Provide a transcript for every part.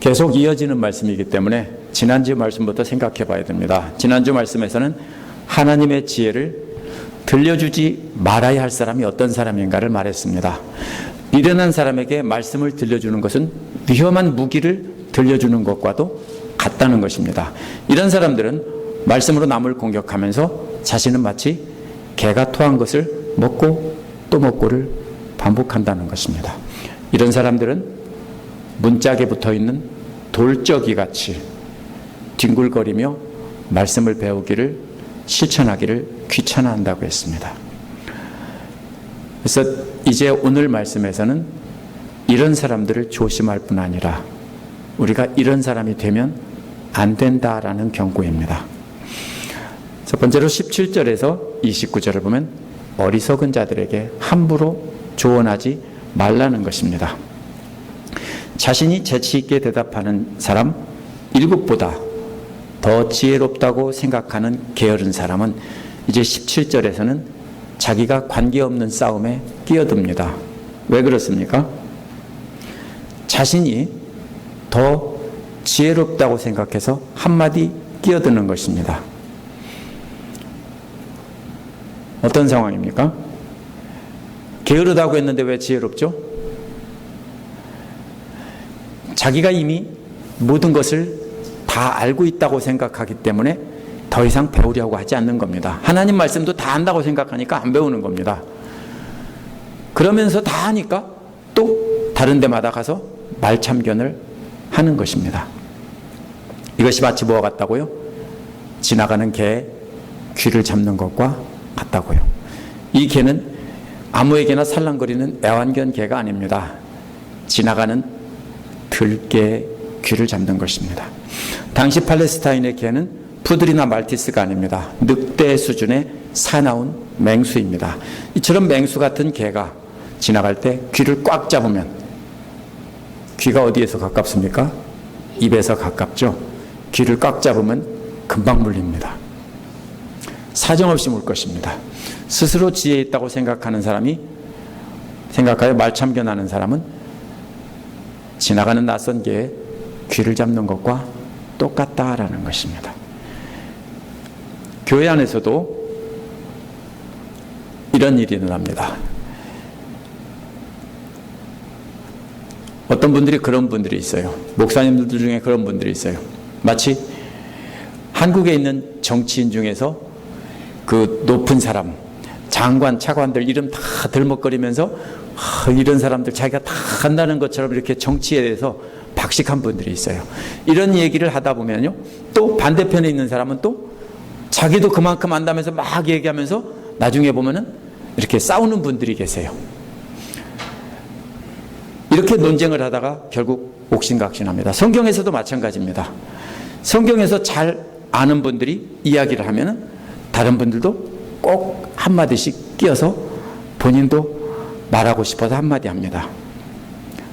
계속 이어지는 말씀이기 때문에 지난주 말씀부터 생각해 봐야 됩니다. 지난주 말씀에서는 하나님의 지혜를 들려주지 말아야 할 사람이 어떤 사람인가를 말했습니다. 미련한 사람에게 말씀을 들려주는 것은 위험한 무기를 들려주는 것과도 같다는 것입니다. 이런 사람들은 말씀으로 남을 공격하면서 자신은 마치 개가 토한 것을 먹고 또 먹고를 반복한다는 것입니다. 이런 사람들은 문짝에 붙어있는 돌적이 같이 뒹굴거리며 말씀을 배우기를 실천하기를 귀찮아한다고 했습니다. 그래서 이제 오늘 말씀에서는 이런 사람들을 조심할 뿐 아니라 우리가 이런 사람이 되면 안 된다라는 경고입니다. 첫 번째로 17절에서 29절을 보면 어리석은 자들에게 함부로 조언하지 말라는 것입니다. 자신이 재치있게 대답하는 사람 7보다 더 지혜롭다고 생각하는 게으른 사람은 이제 17절에서는 자기가 관계없는 싸움에 끼어듭니다. 왜 그렇습니까? 자신이 더 지혜롭다고 생각해서 한마디 끼어드는 것입니다. 어떤 상황입니까? 게으르다고 했는데 왜 지혜롭죠? 자기가 이미 모든 것을 다 알고 있다고 생각하기 때문에 더 이상 배우려고 하지 않는 겁니다. 하나님 말씀도 다 안다고 생각하니까 안 배우는 겁니다. 그러면서 다 하니까 또 다른 데마다 가서 말참견을 하는 것입니다. 이것이 마치 뭐와 같다고요? 지나가는 개의 귀를 잡는 것과 같다고요. 이 개는 아무에게나 살랑거리는 애완견 개가 아닙니다. 지나가는 들개의 귀를 잡는 것입니다. 당시 팔레스타인의 개는 푸들이나 말티스가 아닙니다. 늑대 수준의 사나운 맹수입니다. 이처럼 맹수 같은 개가 지나갈 때 귀를 꽉 잡으면 귀가 어디에서 가깝습니까? 입에서 가깝죠. 귀를 꽉 잡으면 금방 물립니다. 사정없이 물 것입니다. 스스로 지혜 있다고 생각하는 사람이 생각하여 말참견하는 사람은 지나가는 낯선 개에 귀를 잡는 것과 똑같다라는 것입니다. 교회 안에서도 이런 일이 일어납니다. 어떤 분들이 그런 분들이 있어요. 목사님들 중에 그런 분들이 있어요. 마치 한국에 있는 정치인 중에서 그 높은 사람, 장관, 차관들 이름 다 들먹거리면서 이런 사람들 자기가 다 한다는 것처럼 이렇게 정치에 대해서 박식한 분들이 있어요. 이런 얘기를 하다 보면요, 또 반대편에 있는 사람은 또 자기도 그만큼 안다면서 막 얘기하면서 나중에 보면은 이렇게 싸우는 분들이 계세요. 이렇게 논쟁을 하다가 결국 옥신각신합니다. 성경에서도 마찬가지입니다. 성경에서 잘 아는 분들이 이야기를 하면은 다른 분들도 꼭 한마디씩 끼어서 본인도 말하고 싶어서 한마디 합니다.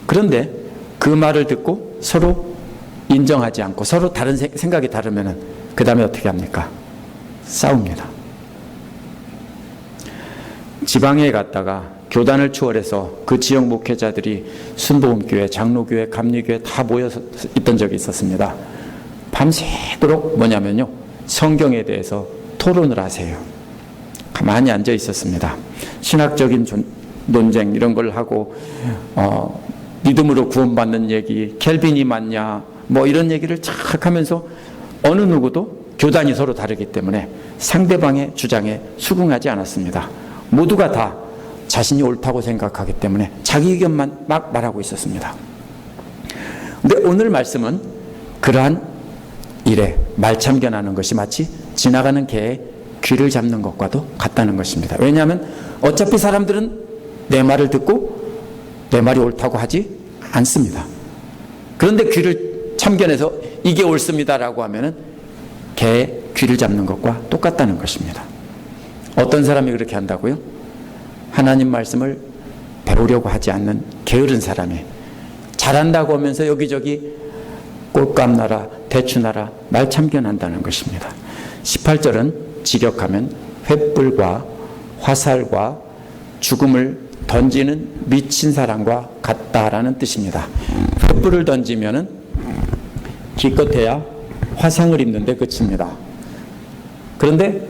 그런데 그 말을 듣고 서로 인정하지 않고 서로 다른 생각이 다르면은 그 다음에 어떻게 합니까? 싸웁니다. 지방에 갔다가 교단을 초월해서 그 지역 목회자들이 순복음교회, 장로교회, 감리교회 다 모여서 있던 적이 있었습니다. 밤새도록 뭐냐면요, 성경에 대해서 토론을 하세요. 가만히 앉아 있었습니다. 신학적인 논쟁 이런 걸 하고 믿음으로 구원받는 얘기, 켈빈이 맞냐 뭐 이런 얘기를 착 하면서 어느 누구도 교단이 서로 다르기 때문에 상대방의 주장에 수긍하지 않았습니다. 모두가 다 자신이 옳다고 생각하기 때문에 자기 의견만 막 말하고 있었습니다. 그런데 오늘 말씀은 그러한 일에 말참견하는 것이 마치 지나가는 개의 귀를 잡는 것과도 같다는 것입니다. 왜냐하면 어차피 사람들은 내 말을 듣고 내 말이 옳다고 하지 않습니다. 그런데 귀를 참견해서 이게 옳습니다라고 하면은 개의 귀를 잡는 것과 똑같다는 것입니다. 어떤 사람이 그렇게 한다고요? 하나님 말씀을 배우려고 하지 않는 게으른 사람이 잘한다고 하면서 여기저기 꼴값 나라, 대추 나라 말참견한다는 것입니다. 18절은 직역하면 횃불과 화살과 죽음을 던지는 미친 사람과 같다라는 뜻입니다. 횃불을 던지면은 기껏해야 화상을 입는데 그칩니다. 그런데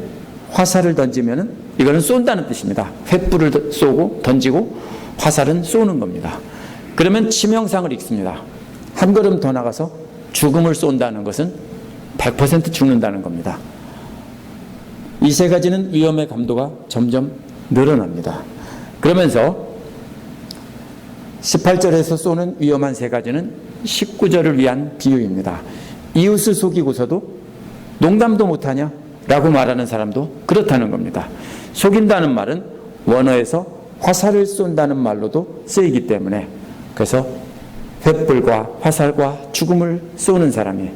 화살을 던지면은 이거는 쏜다는 뜻입니다. 횃불을 쏘고 던지고 화살은 쏘는 겁니다. 그러면 치명상을 입습니다. 한 걸음 더 나가서 죽음을 쏜다는 것은 100% 죽는다는 겁니다. 이 세 가지는 위험의 감도가 점점 늘어납니다. 그러면서 18절에서 쏘는 위험한 세 가지는 19절을 위한 비유입니다. 이웃을 속이고서도 농담도 못하냐? 라고 말하는 사람도 그렇다는 겁니다. 속인다는 말은 원어에서 화살을 쏜다는 말로도 쓰이기 때문에, 그래서 횃불과 화살과 죽음을 쏘는 사람이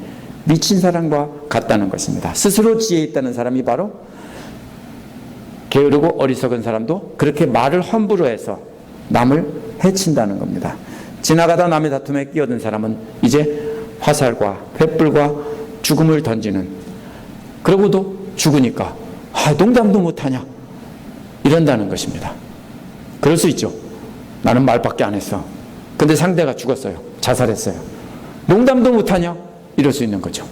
미친 사람과 같다는 것입니다. 스스로 지혜 있다는 사람이 바로 게으르고 어리석은 사람도 그렇게 말을 함부로 해서 남을 해친다는 겁니다. 지나가다 남의 다툼에 끼어든 사람은 이제 화살과 횃불과 죽음을 던지는, 그러고도 죽으니까 농담도 못하냐 이런다는 것입니다. 그럴 수 있죠. 나는 말밖에 안 했어. 근데 상대가 죽었어요. 자살했어요. 농담도 못하냐 이럴 수 있는 거죠.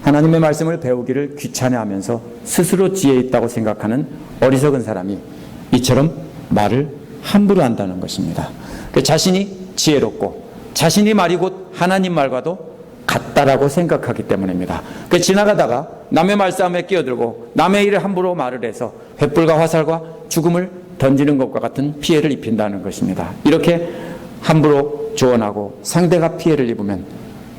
하나님의 말씀을 배우기를 귀찮아하면서 스스로 지혜 있다고 생각하는 어리석은 사람이 이처럼 말을 함부로 한다는 것입니다. 자신이 지혜롭고 자신이 말이 곧 하나님 말과도 같다라고 생각하기 때문입니다. 지나가다가 남의 말싸움에 끼어들고 남의 일에 함부로 말을 해서 횃불과 화살과 죽음을 던지는 것과 같은 피해를 입힌다는 것입니다. 이렇게 함부로 조언하고 상대가 피해를 입으면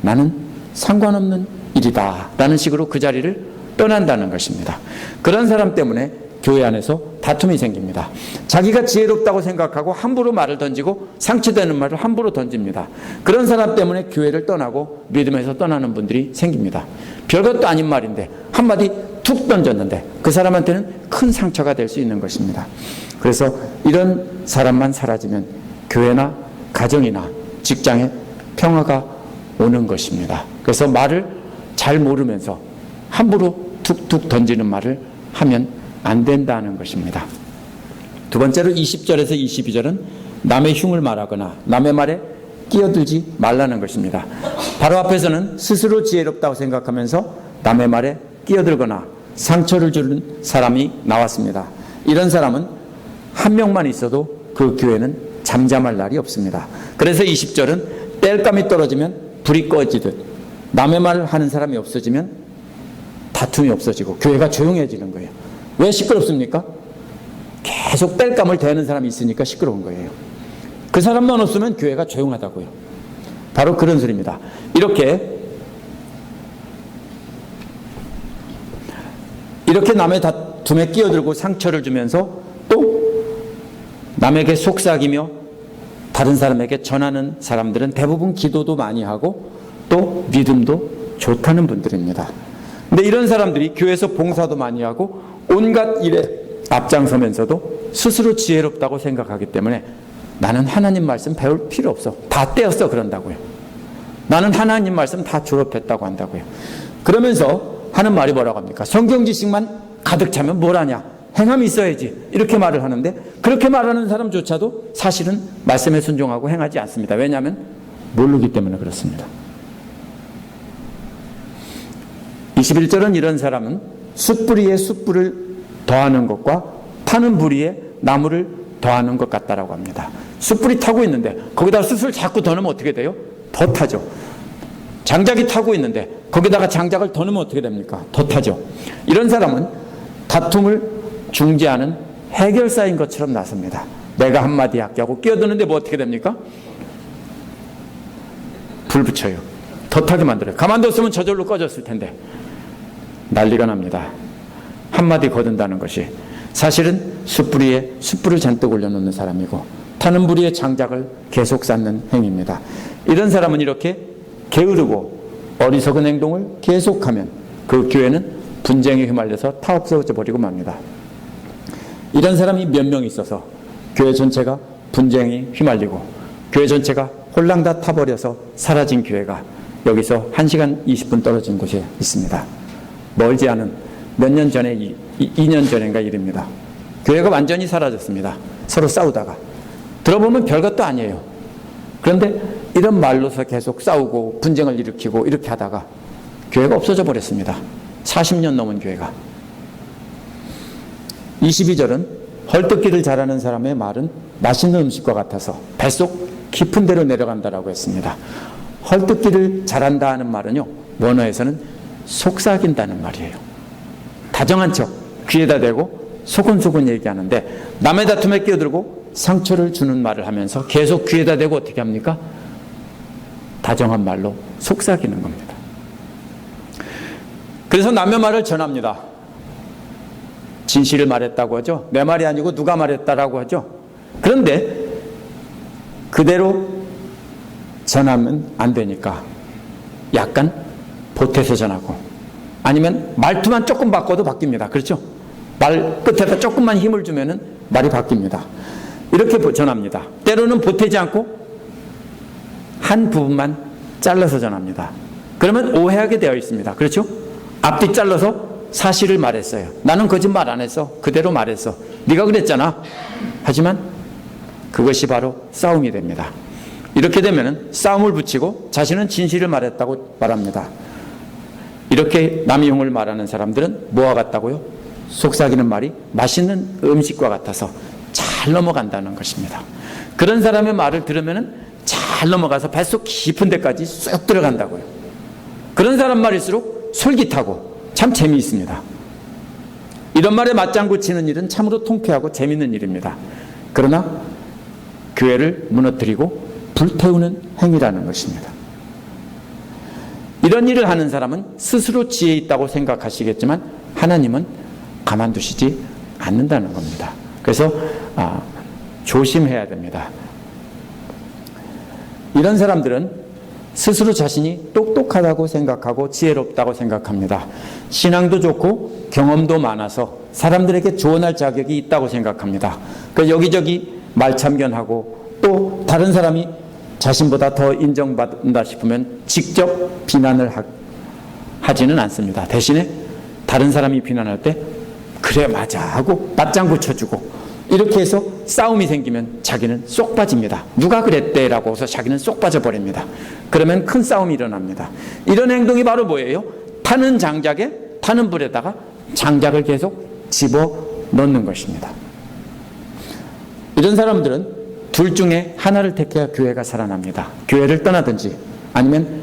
나는 상관없는 일이다 라는 식으로 그 자리를 떠난다는 것입니다. 그런 사람 때문에 교회 안에서 다툼이 생깁니다. 자기가 지혜롭다고 생각하고 함부로 말을 던지고 상처되는 말을 함부로 던집니다. 그런 사람 때문에 교회를 떠나고 믿음에서 떠나는 분들이 생깁니다. 별것도 아닌 말인데 한마디 툭 던졌는데 그 사람한테는 큰 상처가 될 수 있는 것입니다. 그래서 이런 사람만 사라지면 교회나 가정이나 직장에 평화가 오는 것입니다. 그래서 말을 잘 모르면서 함부로 툭툭 던지는 말을 하면 안 된다는 것입니다. 두 번째로 20절에서 22절은 남의 흉을 말하거나 남의 말에 끼어들지 말라는 것입니다. 바로 앞에서는 스스로 지혜롭다고 생각하면서 남의 말에 끼어들거나 상처를 주는 사람이 나왔습니다. 이런 사람은 한 명만 있어도 그 교회는 잠잠할 날이 없습니다. 그래서 20절은 땔감이 떨어지면 불이 꺼지듯 남의 말을 하는 사람이 없어지면 다툼이 없어지고 교회가 조용해지는 거예요. 왜 시끄럽습니까? 계속 땔감을 대는 사람이 있으니까 시끄러운 거예요. 그 사람만 없으면 교회가 조용하다고요. 바로 그런 소리입니다. 이렇게 남의 다툼에 끼어들고 상처를 주면서 또 남에게 속삭이며 다른 사람에게 전하는 사람들은 대부분 기도도 많이 하고 또 믿음도 좋다는 분들입니다. 근데 이런 사람들이 교회에서 봉사도 많이 하고 온갖 일에 앞장서면서도 스스로 지혜롭다고 생각하기 때문에 나는 하나님 말씀 배울 필요 없어. 다 떼었어 그런다고요. 나는 하나님 말씀 다 졸업했다고 한다고요. 그러면서 하는 말이 뭐라고 합니까? 성경 지식만 가득 차면 뭘 하냐? 행함이 있어야지. 이렇게 말을 하는데 그렇게 말하는 사람조차도 사실은 말씀에 순종하고 행하지 않습니다. 왜냐하면 모르기 때문에 그렇습니다. 21절은 이런 사람은 숯불이에 숯불을 더하는 것과 타는 불이에 나무를 더하는 것 같다라고 합니다. 숯불이 타고 있는데 거기다가 숯을 자꾸 더 넣으면 어떻게 돼요? 더 타죠. 장작이 타고 있는데 거기다가 장작을 더 넣으면 어떻게 됩니까? 더 타죠. 이런 사람은 다툼을 중재하는 해결사인 것처럼 나섭니다. 내가 한마디 할게 하고 끼어드는데 뭐 어떻게 됩니까? 불 붙여요. 더 타게 만들어요. 가만뒀으면 저절로 꺼졌을 텐데 난리가 납니다. 한마디 거둔다는 것이 사실은 숯불이에 숯불을 잔뜩 올려놓는 사람이고 타는 불 위에 장작을 계속 쌓는 행위입니다. 이런 사람은 이렇게 게으르고 어리석은 행동을 계속하면 그 교회는 분쟁에 휘말려서 타 없어져 버리고 맙니다. 이런 사람이 몇 명 있어서 교회 전체가 분쟁에 휘말리고 교회 전체가 홀랑 다 타버려서 사라진 교회가 여기서 1시간 20분 떨어진 곳에 있습니다. 멀지 않은 몇 년 전에 2년 전인가 일입니다. 교회가 완전히 사라졌습니다. 서로 싸우다가 들어보면 별것도 아니에요. 그런데 이런 말로서 계속 싸우고 분쟁을 일으키고 이렇게 하다가 교회가 없어져 버렸습니다. 40년 넘은 교회가. 22절은 헐뜯기를 잘하는 사람의 말은 맛있는 음식과 같아서 뱃속 깊은 데로 내려간다라고 했습니다. 헐뜯기를 잘한다 하는 말은요, 원어에서는 속삭인다는 말이에요. 다정한 척 귀에다 대고 소곤소곤 얘기하는데 남의 다툼에 끼어들고 상처를 주는 말을 하면서 계속 귀에다 대고 어떻게 합니까? 다정한 말로 속삭이는 겁니다. 그래서 남의 말을 전합니다. 진실을 말했다고 하죠. 내 말이 아니고 누가 말했다라고 하죠. 그런데 그대로 전하면 안 되니까 약간 보태서 전하고, 아니면 말투만 조금 바꿔도 바뀝니다. 그렇죠? 말 끝에다 조금만 힘을 주면은 말이 바뀝니다. 이렇게 전합니다. 때로는 보태지 않고 한 부분만 잘라서 전합니다. 그러면 오해하게 되어 있습니다. 그렇죠? 앞뒤 잘라서 사실을 말했어요. 나는 거짓말 안 했어. 그대로 말했어. 네가 그랬잖아. 하지만 그것이 바로 싸움이 됩니다. 이렇게 되면 싸움을 붙이고 자신은 진실을 말했다고 말합니다. 이렇게 남의 흉을 말하는 사람들은 뭐와 같다고요? 속삭이는 말이 맛있는 음식과 같아서 잘 넘어간다는 것입니다. 그런 사람의 말을 들으면 잘 넘어가서 뱃속 깊은 데까지 쏙 들어간다고요. 그런 사람 말일수록 솔깃하고 참 재미있습니다. 이런 말에 맞장구 치는 일은 참으로 통쾌하고 재미있는 일입니다. 그러나 교회를 무너뜨리고 불태우는 행위라는 것입니다. 이런 일을 하는 사람은 스스로 지혜 있다고 생각하시겠지만 하나님은 가만두시지 않는다는 겁니다. 그래서 조심해야 됩니다. 이런 사람들은 스스로 자신이 똑똑하다고 생각하고 지혜롭다고 생각합니다. 신앙도 좋고 경험도 많아서 사람들에게 조언할 자격이 있다고 생각합니다. 그래서 여기저기 말참견하고 또 다른 사람이 자신보다 더 인정받는다 싶으면 직접 비난을 하지는 않습니다. 대신에 다른 사람이 비난할 때 그래 맞아 하고 맞장구 쳐주고, 이렇게 해서 싸움이 생기면 자기는 쏙 빠집니다. 누가 그랬대 라고 해서 자기는 쏙 빠져버립니다. 그러면 큰 싸움이 일어납니다. 이런 행동이 바로 뭐예요? 타는 장작에 타는 불에다가 장작을 계속 집어넣는 것입니다. 이런 사람들은 둘 중에 하나를 택해야 교회가 살아납니다. 교회를 떠나든지 아니면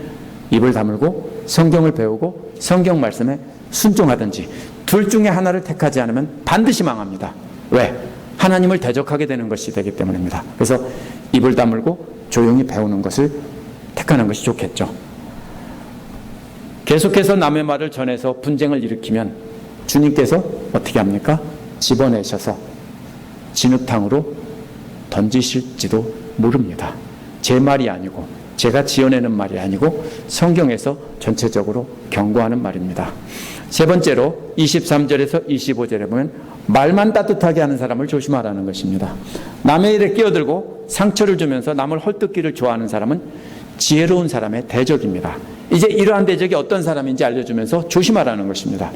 입을 다물고 성경을 배우고 성경 말씀에 순종하든지, 둘 중에 하나를 택하지 않으면 반드시 망합니다. 왜? 하나님을 대적하게 되는 것이 되기 때문입니다. 그래서 입을 다물고 조용히 배우는 것을 택하는 것이 좋겠죠. 계속해서 남의 말을 전해서 분쟁을 일으키면 주님께서 어떻게 합니까? 집어내셔서 진흙탕으로 던지실지도 모릅니다. 제 말이 아니고 제가 지어내는 말이 아니고 성경에서 전체적으로 경고하는 말입니다. 세 번째로 23절에서 25절에 보면 말만 따뜻하게 하는 사람을 조심하라는 것입니다. 남의 일에 끼어들고 상처를 주면서 남을 헐뜯기를 좋아하는 사람은 지혜로운 사람의 대적입니다. 이제 이러한 대적이 어떤 사람인지 알려주면서 조심하라는 것입니다.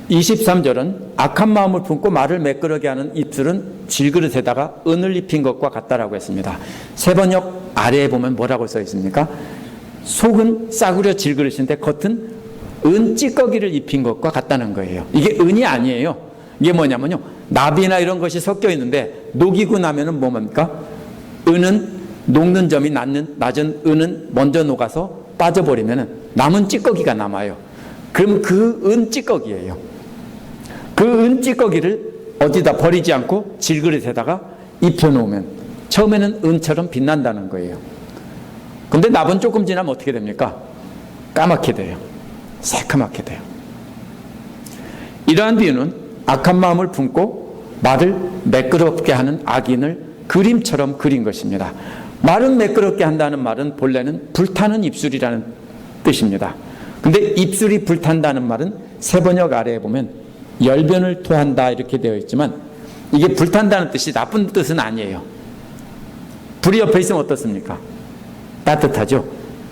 23절은 악한 마음을 품고 말을 매끄러게 하는 입술은 질그릇에다가 은을 입힌 것과 같다라고 했습니다. 세번역 아래에 보면 뭐라고 써 있습니까? 속은 싸구려 질그릇인데 겉은 은 찌꺼기를 입힌 것과 같다는 거예요. 이게 은이 아니에요. 이게 뭐냐면요, 납이나 이런 것이 섞여 있는데 녹이고 나면은 뭡니까? 은은 녹는 점이 낮은 은은 먼저 녹아서 빠져버리면은 남은 찌꺼기가 남아요. 그럼 그 은 찌꺼기예요. 그 은 찌꺼기를 어디다 버리지 않고 질그릇에다가 입혀놓으면 처음에는 은처럼 빛난다는 거예요. 근데 납은 조금 지나면 어떻게 됩니까? 까맣게 돼요. 새카맣게 돼요. 이러한 비유는 악한 마음을 품고 말을 매끄럽게 하는 악인을 그림처럼 그린 것입니다. 말은 매끄럽게 한다는 말은 본래는 불타는 입술이라는 뜻입니다. 근데 입술이 불탄다는 말은 세번역 아래에 보면 열변을 토한다 이렇게 되어 있지만 이게 불탄다는 뜻이 나쁜 뜻은 아니에요. 불이 옆에 있으면 어떻습니까? 따뜻하죠.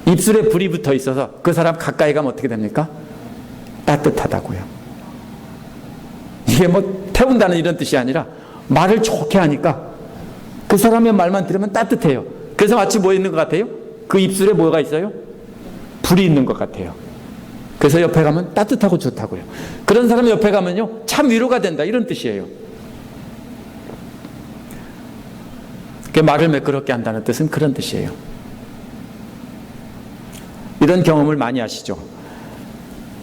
입술에 불이 붙어 있어서 그 사람 가까이 가면 어떻게 됩니까? 따뜻하다고요. 이게 뭐 태운다는 이런 뜻이 아니라 말을 좋게 하니까 그 사람의 말만 들으면 따뜻해요. 그래서 마치 뭐 있는 것 같아요? 그 입술에 뭐가 있어요? 불이 있는 것 같아요. 그래서 옆에 가면 따뜻하고 좋다고요. 그런 사람 옆에 가면요, 참 위로가 된다, 이런 뜻이에요. 말을 매끄럽게 한다는 뜻은 그런 뜻이에요. 이런 경험을 많이 하시죠.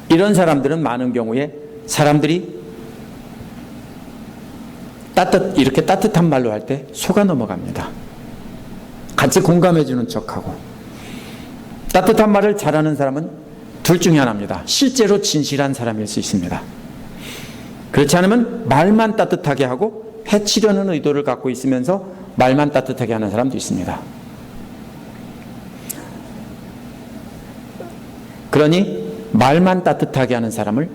이런 사람들은 많은 경우에 사람들이 이렇게 따뜻한 말로 할 때 속아 넘어갑니다. 같이 공감해주는 척하고. 따뜻한 말을 잘하는 사람은 둘 중에 하나입니다. 실제로 진실한 사람일 수 있습니다. 그렇지 않으면 말만 따뜻하게 하고 해치려는 의도를 갖고 있으면서 말만 따뜻하게 하는 사람도 있습니다. 그러니 말만 따뜻하게 하는 사람을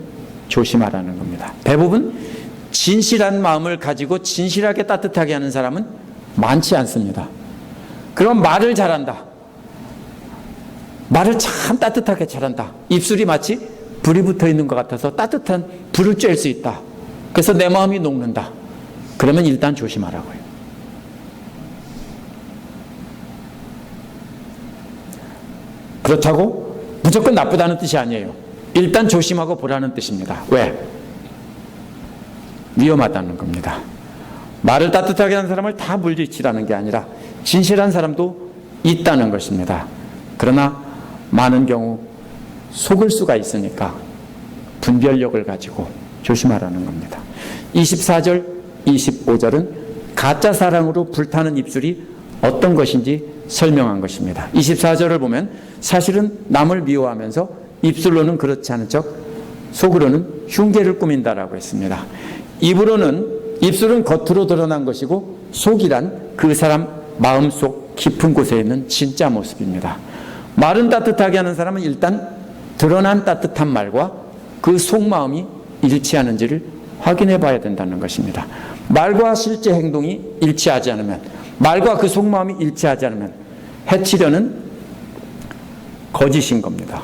조심하라는 겁니다. 대부분 진실한 마음을 가지고 진실하게 따뜻하게 하는 사람은 많지 않습니다. 그럼 말을 잘한다. 말을 참 따뜻하게 잘한다. 입술이 마치 불이 붙어 있는 것 같아서 따뜻한 불을 쬐을 수 있다. 그래서 내 마음이 녹는다. 그러면 일단 조심하라고요. 그렇다고 무조건 나쁘다는 뜻이 아니에요. 일단 조심하고 보라는 뜻입니다. 왜? 위험하다는 겁니다. 말을 따뜻하게 하는 사람을 다 물리치라는 게 아니라 진실한 사람도 있다는 것입니다. 그러나 많은 경우 속을 수가 있으니까 분별력을 가지고 조심하라는 겁니다. 24절, 25절은 가짜 사랑으로 불타는 입술이 어떤 것인지 설명한 것입니다. 24절을 보면 사실은 남을 미워하면서 입술로는 그렇지 않은 척 속으로는 흉계를 꾸민다라고 했습니다. 입술은 겉으로 드러난 것이고 속이란 그 사람 마음속 깊은 곳에 있는 진짜 모습입니다. 말은 따뜻하게 하는 사람은 일단 드러난 따뜻한 말과 그 속마음이 일치하는지를 확인해 봐야 된다는 것입니다. 말과 실제 행동이 일치하지 않으면, 말과 그 속마음이 일치하지 않으면 해치려는 거짓인 겁니다.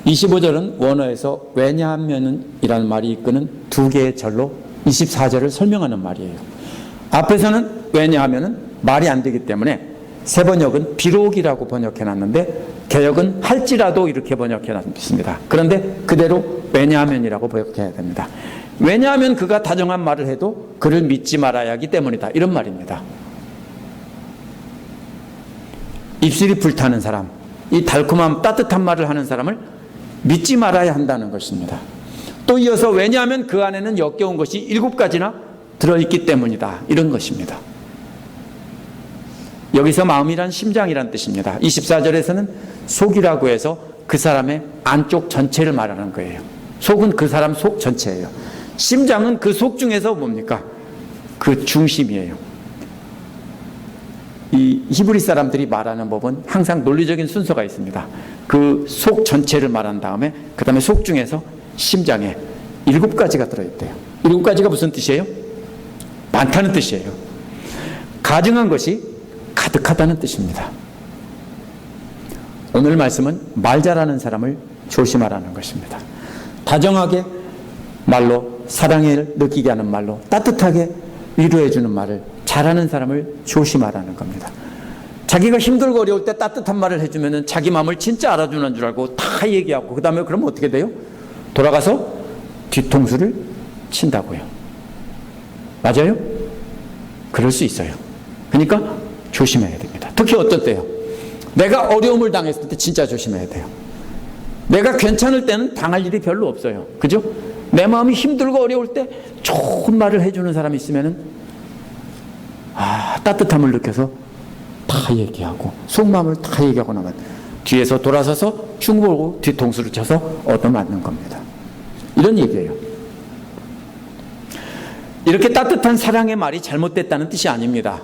25절은 원어에서 왜냐하면은 이라는 말이 이끄는 두 개의 절로 24절을 설명하는 말이에요. 앞에서는 왜냐하면은 말이 안 되기 때문에 세번역은 비록이라고 번역해 놨는데 개역은 할지라도 이렇게 번역해 놨습니다. 그런데 그대로 왜냐하면이라고 번역해야 됩니다. 왜냐하면 그가 다정한 말을 해도 그를 믿지 말아야 하기 때문이다, 이런 말입니다. 입술이 불타는 사람, 이 달콤한 따뜻한 말을 하는 사람을 믿지 말아야 한다는 것입니다. 또 이어서 왜냐하면 그 안에는 역겨운 것이 7가지나 들어있기 때문이다, 이런 것입니다. 여기서 마음이란 심장이란 뜻입니다. 24절에서는 속이라고 해서 그 사람의 안쪽 전체를 말하는 거예요. 속은 그 사람 속 전체예요. 심장은 그 속 중에서 뭡니까? 그 중심이에요. 이 히브리 사람들이 말하는 법은 항상 논리적인 순서가 있습니다. 그 속 전체를 말한 다음에 그 다음에 속 중에서 심장에 7가지가 들어있대요. 7가지가 무슨 뜻이에요? 많다는 뜻이에요. 가증한 것이 가득하다는 뜻입니다. 오늘 말씀은 말 잘하는 사람을 조심하라는 것입니다. 다정하게 말로 사랑을 느끼게 하는 말로 따뜻하게 위로해주는 말을 잘하는 사람을 조심하라는 겁니다. 자기가 힘들고 어려울 때 따뜻한 말을 해주면 자기 마음을 진짜 알아주는 줄 알고 다 얘기하고 그 다음에 그러면 어떻게 돼요? 돌아가서 뒤통수를 친다고요. 맞아요? 그럴 수 있어요. 그러니까 조심해야 됩니다. 특히 어떤 때요? 내가 어려움을 당했을 때 진짜 조심해야 돼요. 내가 괜찮을 때는 당할 일이 별로 없어요. 그죠? 내 마음이 힘들고 어려울 때 좋은 말을 해주는 사람이 있으면은 따뜻함을 느껴서 다 얘기하고 속마음을 다 얘기하고 나면 뒤에서 돌아서서 흉 보고 뒤통수를 쳐서 얻어맞는 겁니다. 이런 얘기예요. 이렇게 따뜻한 사랑의 말이 잘못됐다는 뜻이 아닙니다.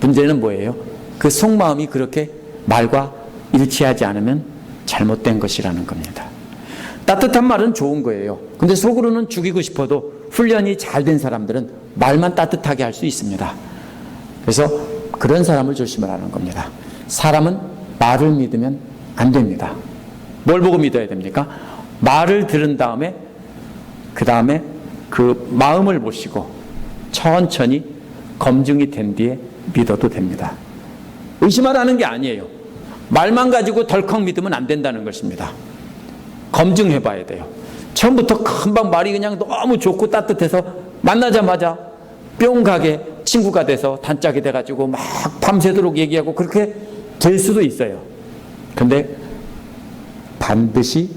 문제는 뭐예요? 그 속마음이 그렇게 말과 일치하지 않으면 잘못된 것이라는 겁니다. 따뜻한 말은 좋은 거예요. 근데 속으로는 죽이고 싶어도 훈련이 잘 된 사람들은 말만 따뜻하게 할 수 있습니다. 그래서 그런 사람을 조심하라는 겁니다. 사람은 말을 믿으면 안 됩니다. 뭘 보고 믿어야 됩니까? 말을 들은 다음에 그 다음에 그 마음을 보시고 천천히 검증이 된 뒤에 믿어도 됩니다. 의심하라는 게 아니에요. 말만 가지고 덜컥 믿으면 안 된다는 것입니다. 검증해 봐야 돼요. 처음부터 금방 말이 그냥 너무 좋고 따뜻해서 만나자마자 뿅 가게 친구가 돼서 단짝이 돼가지고 막 밤새도록 얘기하고 그렇게 될 수도 있어요. 근데 반드시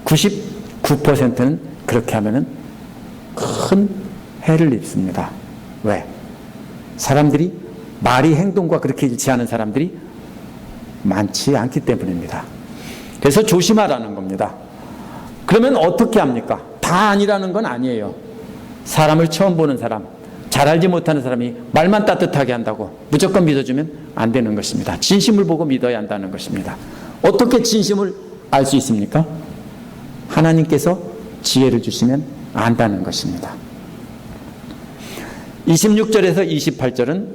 99%는 그렇게 하면은 큰 해를 입습니다. 왜? 사람들이 말이 행동과 그렇게 일치하는 사람들이 많지 않기 때문입니다. 그래서 조심하라는 겁니다. 그러면 어떻게 합니까? 다 아니라는 건 아니에요. 사람을 처음 보는 사람, 잘 알지 못하는 사람이 말만 따뜻하게 한다고 무조건 믿어주면 안 되는 것입니다. 진심을 보고 믿어야 한다는 것입니다. 어떻게 진심을 알 수 있습니까? 하나님께서 지혜를 주시면 안다는 것입니다. 26절에서 28절은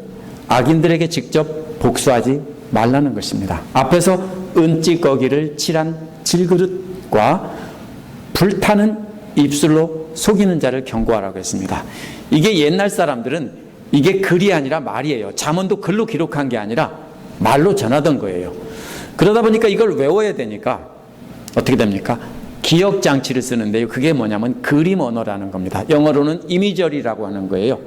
악인들에게 직접 복수하지 말라는 것입니다. 앞에서 은찌꺼기를 칠한 질그릇과 불타는 입술로 속이는 자를 경고하라고 했습니다. 이게 옛날 사람들은 이게 글이 아니라 말이에요. 잠언도 글로 기록한 게 아니라 말로 전하던 거예요. 그러다 보니까 이걸 외워야 되니까 어떻게 됩니까? 기억 장치를 쓰는데요. 그게 뭐냐면 그림 언어라는 겁니다. 영어로는 이미저리라고 하는 거예요.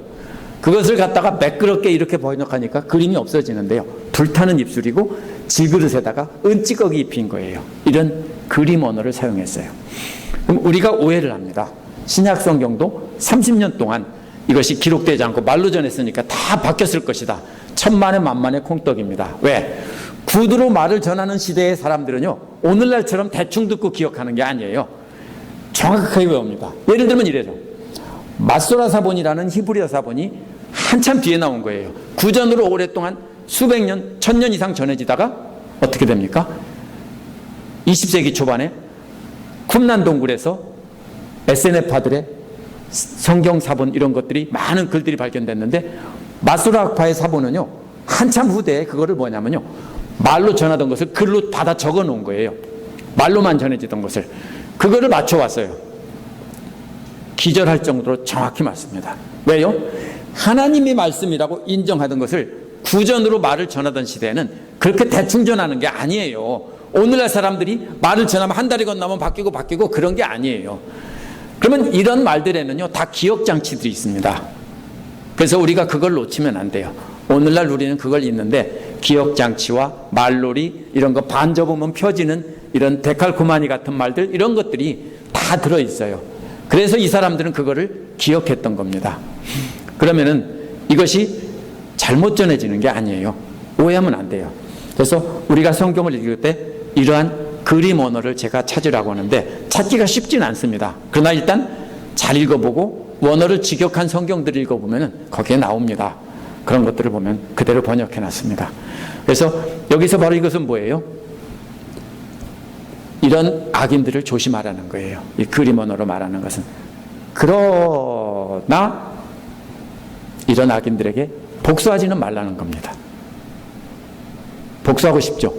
그것을 갖다가 매끄럽게 이렇게 번역하니까 그림이 없어지는데요. 불타는 입술이고 질그릇에다가 은찌꺼기 입힌 거예요. 이런 그림 언어를 사용했어요. 그럼 우리가 오해를 합니다. 신약 성경도 30년 동안 이것이 기록되지 않고 말로 전했으니까 다 바뀌었을 것이다. 천만의 만만의 콩떡입니다. 왜? 구두로 말을 전하는 시대의 사람들은요, 오늘날처럼 대충 듣고 기억하는 게 아니에요. 정확하게 외웁니다. 예를 들면 이래요. 마소라 사본이라는 히브리어 사본이 한참 뒤에 나온 거예요. 구전으로 오랫동안 수백 년, 1000년 이상 전해지다가 어떻게 됩니까? 20세기 초반에 쿰란 동굴에서 SNF파들의 성경 사본 이런 것들이 많은 글들이 발견됐는데 마소라 학파의 사본은요, 한참 후대에 그거를 뭐냐면요, 말로 전하던 것을 글로 받아 적어 놓은 거예요. 말로만 전해지던 것을. 그거를 맞춰왔어요. 기절할 정도로 정확히 맞습니다. 왜요? 하나님의 말씀이라고 인정하던 것을 구전으로 말을 전하던 시대에는 그렇게 대충 전하는 게 아니에요. 오늘날 사람들이 말을 전하면 한 달이 건너면 바뀌고 그런 게 아니에요. 그러면 이런 말들에는요, 다 기억장치들이 있습니다. 그래서 우리가 그걸 놓치면 안 돼요. 오늘날 우리는 그걸 잊는데 기억장치와 말놀이 이런 거 반 접으면 펴지는 이런 데칼코마니 같은 말들 이런 것들이 다 들어있어요. 그래서 이 사람들은 그거를 기억했던 겁니다. 그러면은 이것이 잘못 전해지는 게 아니에요. 오해하면 안 돼요. 그래서 우리가 성경을 읽을 때 이러한 그림 언어를 제가 찾으라고 하는데 찾기가 쉽지는 않습니다. 그러나 일단 잘 읽어보고 원어를 직역한 성경들을 읽어보면 거기에 나옵니다. 그런 것들을 보면 그대로 번역해 놨습니다. 그래서 여기서 바로 이것은 뭐예요? 이런 악인들을 조심하라는 거예요. 이 그림 언어로 말하는 것은. 그러나 이런 악인들에게 복수하지는 말라는 겁니다. 복수하고 싶죠?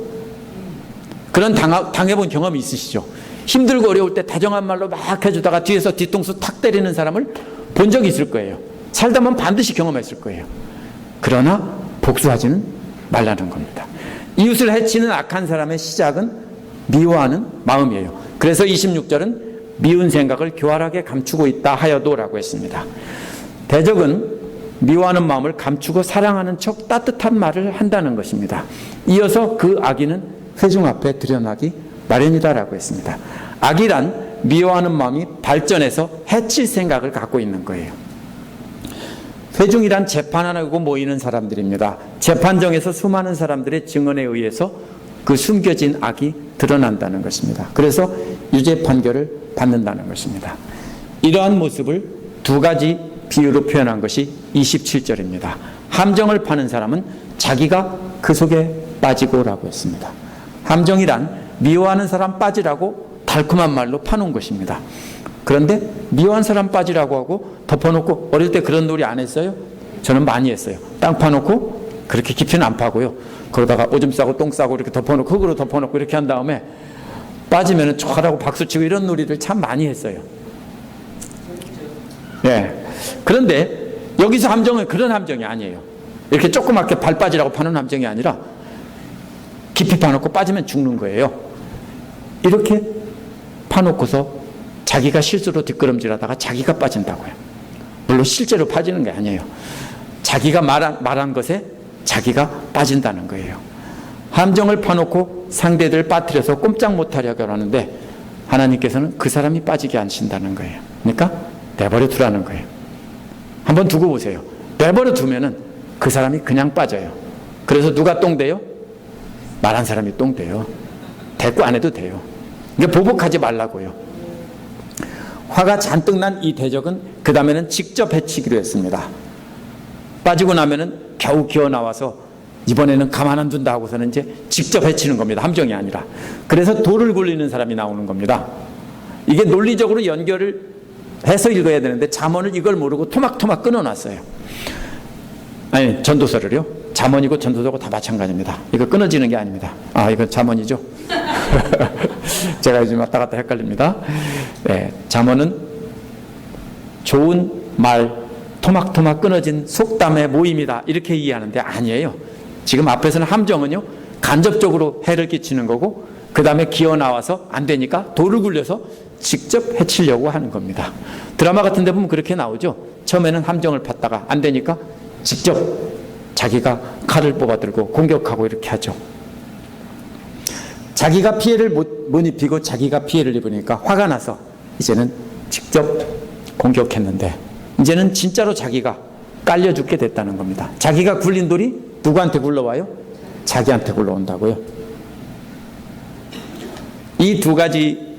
그런 당해본 경험이 있으시죠? 힘들고 어려울 때 다정한 말로 막 해주다가 뒤에서 뒤통수 탁 때리는 사람을 본 적이 있을 거예요. 살다 보면 반드시 경험했을 거예요. 그러나 복수하지는 말라는 겁니다. 이웃을 해치는 악한 사람의 시작은 미워하는 마음이에요. 그래서 26절은 미운 생각을 교활하게 감추고 있다 하여도 라고 했습니다. 대적은 미워하는 마음을 감추고 사랑하는 척 따뜻한 말을 한다는 것입니다. 이어서 그 악인은 회중 앞에 드러나기 마련이다라고 했습니다. 악이란 미워하는 마음이 발전해서 해칠 생각을 갖고 있는 거예요. 회중이란 재판하고 모이는 사람들입니다. 재판정에서 수많은 사람들의 증언에 의해서 그 숨겨진 악이 드러난다는 것입니다. 그래서 유죄 판결을 받는다는 것입니다. 이러한 모습을 두 가지 비유로 표현한 것이 27절입니다. 함정을 파는 사람은 자기가 그 속에 빠지고라고 했습니다. 함정이란 미워하는 사람 빠지라고 달콤한 말로 파놓은 것입니다. 그런데 미워한 사람 빠지라고 하고 덮어놓고, 어릴 때 그런 놀이 안 했어요? 저는 많이 했어요. 땅 파놓고 그렇게 깊이는 안 파고요. 그러다가 오줌 싸고 똥 싸고 이렇게 덮어놓고 흙으로 덮어놓고 이렇게 한 다음에 빠지면 촤라고 박수치고 이런 놀이를 참 많이 했어요. 예. 그런데 여기서 함정은 그런 함정이 아니에요. 이렇게 조그맣게 발 빠지라고 파는 함정이 아니라 깊이 파놓고 빠지면 죽는 거예요. 이렇게 파놓고서 자기가 실수로 뒷걸음질하다가 자기가 빠진다고요. 물론 실제로 빠지는 게 아니에요. 자기가 말한 것에 자기가 빠진다는 거예요. 함정을 파놓고 상대들을 빠뜨려서 꼼짝 못하려고 하는데 하나님께서는 그 사람이 빠지게 하신다는 거예요. 그러니까 내버려 두라는 거예요. 한번 두고 보세요. 내버려 두면은 그 사람이 그냥 빠져요. 그래서 누가 똥돼요? 말한 사람이 똥돼요. 대꾸 안 해도 돼요. 그러니까 보복하지 말라고요. 화가 잔뜩 난 이 대적은 그 다음에는 직접 해치기로 했습니다. 빠지고 나면은 겨우 기어 나와서 이번에는 가만 안 둔다 하고서는 이제 직접 해치는 겁니다. 함정이 아니라. 그래서 돌을 굴리는 사람이 나오는 겁니다. 이게 논리적으로 연결을 해서 읽어야 되는데 잠언을 이걸 모르고 토막토막 끊어놨어요. 아니, 전도서를요. 잠언이고 전도서고 다 마찬가지입니다. 이거 끊어지는 게 아닙니다. 아, 이건 잠언이죠. 제가 요즘 왔다 갔다 헷갈립니다. 네, 잠언은 좋은 말, 토막토막 끊어진 속담의 모임이다, 이렇게 이해하는데 아니에요. 지금 앞에서는 함정은요, 간접적으로 해를 끼치는 거고, 그 다음에 기어 나와서 안 되니까 돌을 굴려서 직접 해치려고 하는 겁니다. 드라마 같은 데 보면 그렇게 나오죠. 처음에는 함정을 팠다가 안 되니까 직접 자기가 칼을 뽑아들고 공격하고 이렇게 하죠. 자기가 피해를 못 입히고 자기가 피해를 입으니까 화가 나서 이제는 직접 공격했는데 이제는 진짜로 자기가 깔려 죽게 됐다는 겁니다. 자기가 굴린 돌이 누구한테 굴러와요? 자기한테 굴러온다고요. 이 두 가지,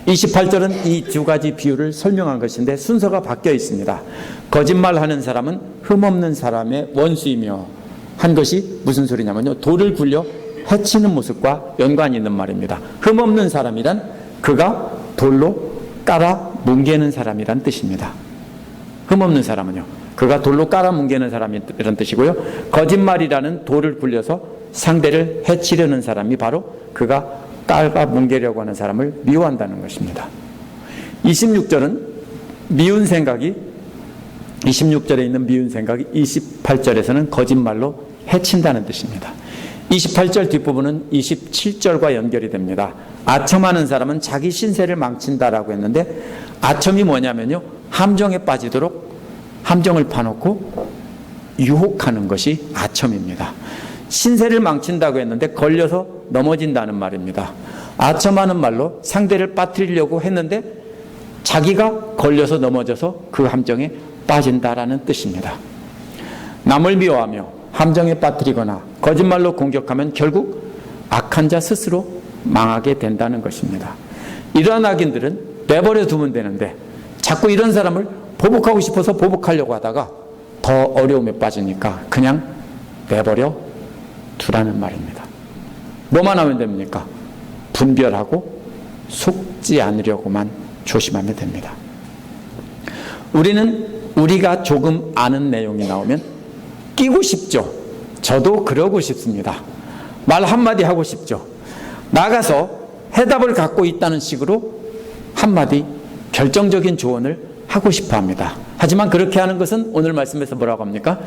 28절은 이 두 가지 비유를 설명한 것인데 순서가 바뀌어 있습니다. 거짓말하는 사람은 흠없는 사람의 원수이며 한 것이 무슨 소리냐면요, 돌을 굴려 해치는 모습과 연관이 있는 말입니다. 흠없는 사람이란 그가 돌로 깔아 뭉개는 사람이란 뜻입니다. 흠없는 사람은요, 그가 돌로 깔아 뭉개는 사람이란 뜻이고요. 거짓말이라는 돌을 굴려서 상대를 해치려는 사람이 바로 그가 깔아 뭉개려고 하는 사람을 미워한다는 것입니다. 26절은 미운 생각이, 26절에 있는 미운 생각이 28절에서는 거짓말로 해친다는 뜻입니다. 28절 뒷부분은 27절과 연결이 됩니다. 아첨하는 사람은 자기 신세를 망친다라고 했는데, 아첨이 뭐냐면요, 함정에 빠지도록 함정을 파놓고 유혹하는 것이 아첨입니다. 신세를 망친다고 했는데 걸려서 넘어진다는 말입니다. 아첨하는 말로 상대를 빠뜨리려고 했는데 자기가 걸려서 넘어져서 그 함정에 빠진다라는 뜻입니다. 남을 미워하며 함정에 빠뜨리거나 거짓말로 공격하면 결국 악한 자 스스로 망하게 된다는 것입니다. 이러한 악인들은 내버려 두면 되는데 자꾸 이런 사람을 보복하고 싶어서 보복하려고 하다가 더 어려움에 빠지니까 그냥 내버려 두라는 말입니다. 뭐만 하면 됩니까? 분별하고 속지 않으려고만 조심하면 됩니다. 우리가 조금 아는 내용이 나오면 끼고 싶죠. 저도 그러고 싶습니다. 말 한마디 하고 싶죠. 나가서 해답을 갖고 있다는 식으로 한마디 결정적인 조언을 하고 싶어 합니다. 하지만 그렇게 하는 것은 오늘 말씀에서 뭐라고 합니까?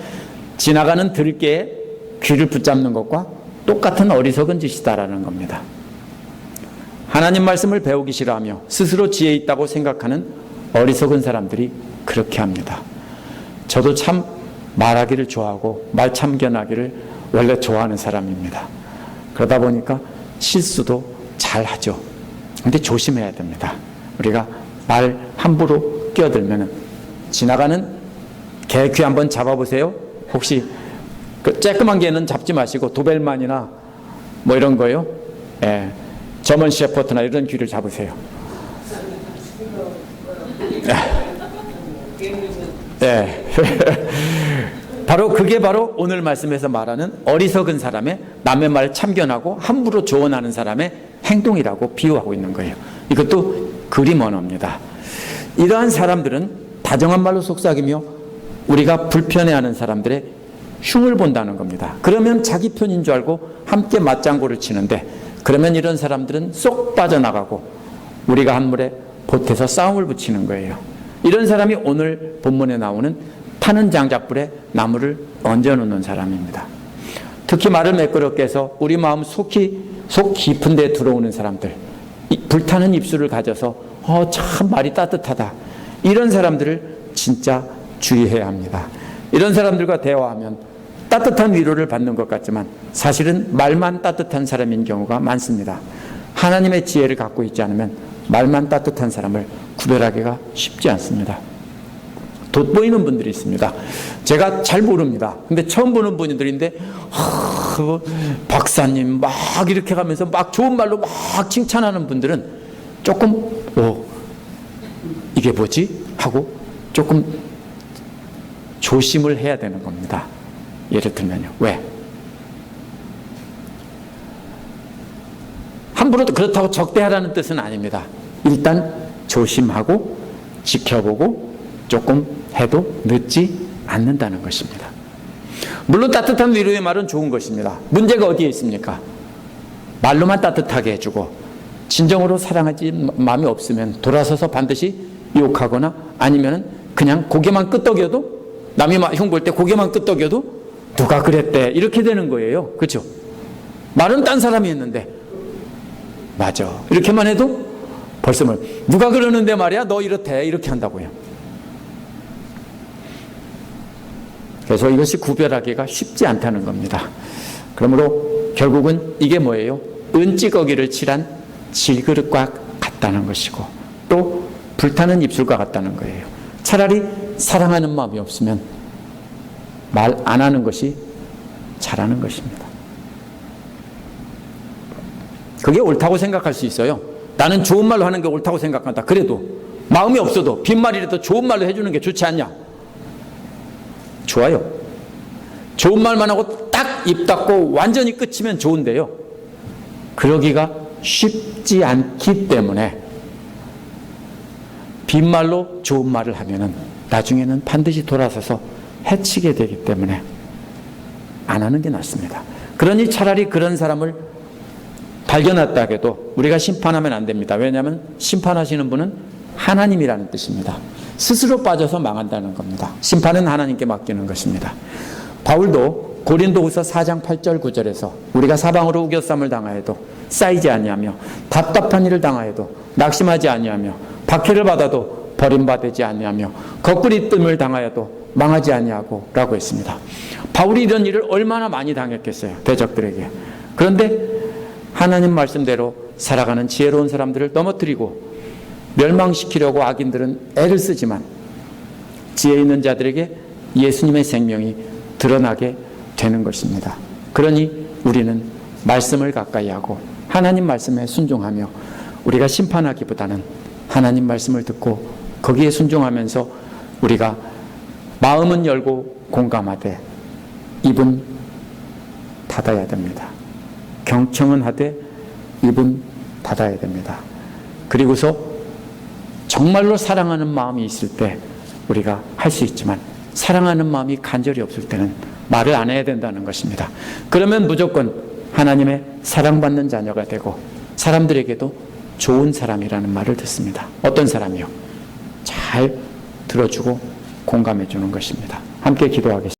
지나가는 들깨에 귀를 붙잡는 것과 똑같은 어리석은 짓이다라는 겁니다. 하나님 말씀을 배우기 싫어하며 스스로 지혜 있다고 생각하는 어리석은 사람들이 그렇게 합니다. 저도 참 말하기를 좋아하고 말 참견하기를 원래 좋아하는 사람입니다. 그러다 보니까 실수도 잘 하죠. 근데 조심해야 됩니다. 우리가 말 함부로 끼어들면 지나가는 개 귀 한번 잡아보세요. 혹시 그 쬐끄만 개는 잡지 마시고 도벨만이나 뭐 이런 거요, 예, 저먼 셰퍼드나 이런 귀를 잡으세요. 예. 바로 그게 바로 오늘 말씀에서 말하는 어리석은 사람의, 남의 말 참견하고 함부로 조언하는 사람의 행동이라고 비유하고 있는 거예요. 이것도 그림 언어입니다. 이러한 사람들은 다정한 말로 속삭이며 우리가 불편해하는 사람들의 흉을 본다는 겁니다. 그러면 자기 편인 줄 알고 함께 맞장구를 치는데, 그러면 이런 사람들은 쏙 빠져나가고 우리가 한 물에 보태서 싸움을 붙이는 거예요. 이런 사람이 오늘 본문에 나오는 타는 장작불에 나무를 얹어놓는 사람입니다. 특히 말을 매끄럽게 해서 우리 마음 속 깊은 데 들어오는 사람들, 불타는 입술을 가져서 참 말이 따뜻하다, 이런 사람들을 진짜 주의해야 합니다. 이런 사람들과 대화하면 따뜻한 위로를 받는 것 같지만 사실은 말만 따뜻한 사람인 경우가 많습니다. 하나님의 지혜를 갖고 있지 않으면 말만 따뜻한 사람을 구별하기가 쉽지 않습니다. 돋보이는 분들이 있습니다. 제가 잘 모릅니다. 근데 처음 보는 분들인데 박사님 막 이렇게 가면서 막 좋은 말로 막 칭찬하는 분들은 조금 이게 뭐지? 하고 조금 조심을 해야 되는 겁니다. 예를 들면요. 왜? 함부로 그렇다고 적대하라는 뜻은 아닙니다. 일단 조심하고 지켜보고 조금 해도 늦지 않는다는 것입니다. 물론 따뜻한 위로의 말은 좋은 것입니다. 문제가 어디에 있습니까? 말로만 따뜻하게 해주고 진정으로 사랑하지 마음이 없으면 돌아서서 반드시 욕하거나 아니면 그냥 고개만 끄덕여도, 남이 흉 볼 때 고개만 끄덕여도 누가 그랬대 이렇게 되는 거예요. 그렇죠? 말은 딴 사람이 했는데 맞아 이렇게만 해도 벌써 누가 그러는데 말이야 너 이렇대 이렇게 한다고요. 그래서 이것이 구별하기가 쉽지 않다는 겁니다. 그러므로 결국은 이게 뭐예요? 은찌꺼기를 칠한 질그릇과 같다는 것이고 또 불타는 입술과 같다는 거예요. 차라리 사랑하는 마음이 없으면 말 안 하는 것이 잘하는 것입니다. 그게 옳다고 생각할 수 있어요. 나는 좋은 말로 하는 게 옳다고 생각한다. 그래도 마음이 없어도 빈말이라도 좋은 말로 해주는 게 좋지 않냐? 좋아요. 좋은 말만 하고 딱 입 닫고 완전히 끝이면 좋은데요. 그러기가 쉽지 않기 때문에 빈말로 좋은 말을 하면은 나중에는 반드시 돌아서서 해치게 되기 때문에 안 하는 게 낫습니다. 그러니 차라리 그런 사람을 발견했다 해도 우리가 심판하면 안 됩니다. 왜냐하면 심판하시는 분은 하나님이라는 뜻입니다. 스스로 빠져서 망한다는 겁니다. 심판은 하나님께 맡기는 것입니다. 바울도 고린도후서 4장 8절 9절에서 우리가 사방으로 우겨쌈을 당하여도 쌓이지 아니하며 답답한 일을 당하여도 낙심하지 아니하며 박해를 받아도 버림받지 아니하며 거꾸리 뜸을 당하여도 망하지 아니하고 라고 했습니다. 바울이 이런 일을 얼마나 많이 당했겠어요. 대적들에게. 그런데 하나님 말씀대로 살아가는 지혜로운 사람들을 넘어뜨리고 멸망시키려고 악인들은 애를 쓰지만 지혜 있는 자들에게 예수님의 생명이 드러나게 되는 것입니다. 그러니 우리는 말씀을 가까이 하고 하나님 말씀에 순종하며 우리가 심판하기보다는 하나님 말씀을 듣고 거기에 순종하면서 우리가 마음은 열고 공감하되 입은 닫아야 됩니다. 경청은 하되 입은 닫아야 됩니다. 그리고서 정말로 사랑하는 마음이 있을 때 우리가 할 수 있지만 사랑하는 마음이 간절히 없을 때는 말을 안 해야 된다는 것입니다. 그러면 무조건 하나님의 사랑받는 자녀가 되고 사람들에게도 좋은 사람이라는 말을 듣습니다. 어떤 사람이요? 잘 들어주고 공감해 주는 것입니다. 함께 기도하겠습니다.